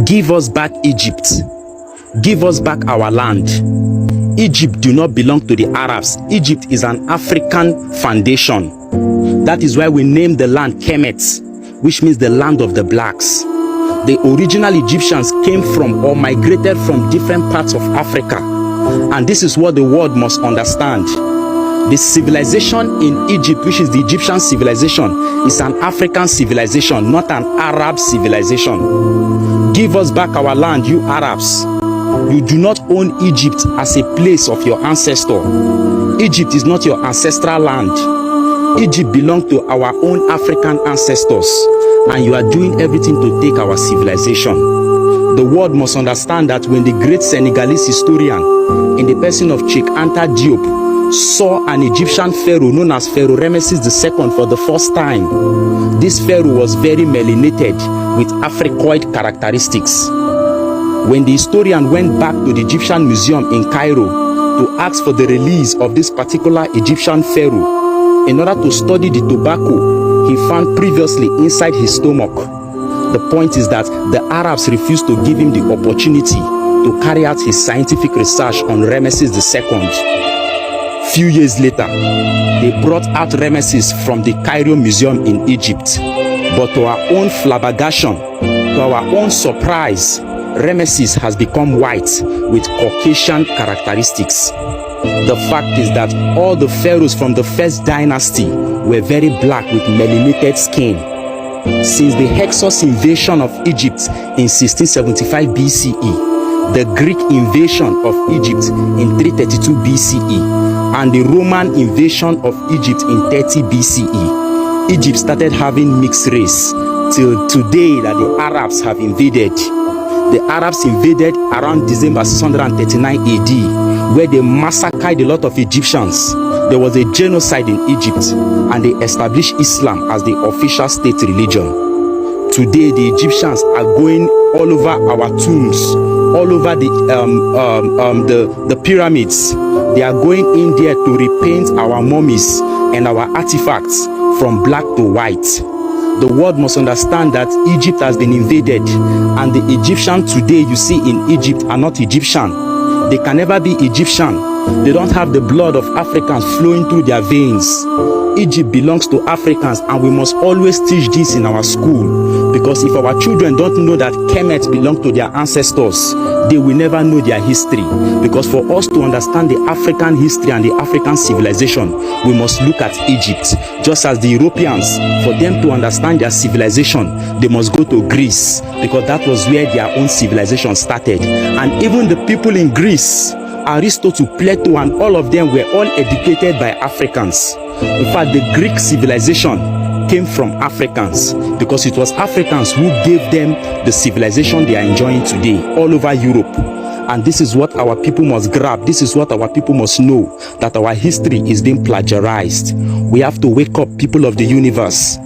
Give us back Egypt. Give us back our land. Egypt do not belong to the Arabs. Egypt is an African foundation. That is why we named the land Kemet, which means the land of the blacks. The original Egyptians came from or migrated from different parts of Africa. And this is what the world must understand. The civilization in Egypt, which is the Egyptian civilization, is an African civilization, not an Arab civilization. Give us back our land, you Arabs. You do not own Egypt as a place of your ancestor. Egypt is not your ancestral land. Egypt belonged to our own African ancestors, and you are doing everything to take our civilization. The world must understand that when the great Senegalese historian, in the person of Cheikh Anta Diop, saw an Egyptian pharaoh known as Pharaoh Ramesses II for the first time, this pharaoh was very melanated with Africoid characteristics. When the historian went back to the Egyptian museum in Cairo to ask for the release of this particular Egyptian pharaoh in order to study the tobacco he found previously inside his stomach, the point is that the Arabs refused to give him the opportunity to carry out his scientific research on Ramesses II. Few years later, they brought out Ramesses from the Cairo Museum in Egypt. But to our own flabbergastion, to our own surprise, Ramesses has become white with Caucasian characteristics. The fact is that all the pharaohs from the first dynasty were very black with melanated skin. Since the Hyksos invasion of Egypt in 1675 BCE, the Greek invasion of Egypt in 332 BCE, and the Roman invasion of Egypt in 30 BCE, Egypt started having mixed race till today that the Arabs have invaded. The Arabs invaded around December 639 AD, where they massacred a lot of Egyptians. There was a genocide in Egypt, and they established Islam as the official state religion. Today, the Egyptians are going all over our tombs, all over the pyramids. They are going in there to repaint our mummies and our artifacts from black to white. The world must understand that Egypt has been invaded, and the Egyptians today you see in Egypt are not Egyptian. They can never be Egyptian. They don't have the blood of Africans flowing through their veins. Egypt belongs to Africans, and we must always teach this in our school, because if our children don't know that Kemet belonged to their ancestors, they will never know their history. Because for us to understand the African history and the African civilization, we must look at Egypt. Just as the Europeans, for them to understand their civilization, they must go to Greece, because that was where their own civilization started. And even the people in Greece, Aristotle, Plato, and all of them were all educated by Africans. In fact, the Greek civilization came from Africans, because it was Africans who gave them the civilization they are enjoying today all over Europe. And this is what our people must grab. This is what our people must know, that our history is being plagiarized. We have to wake up, people of the universe.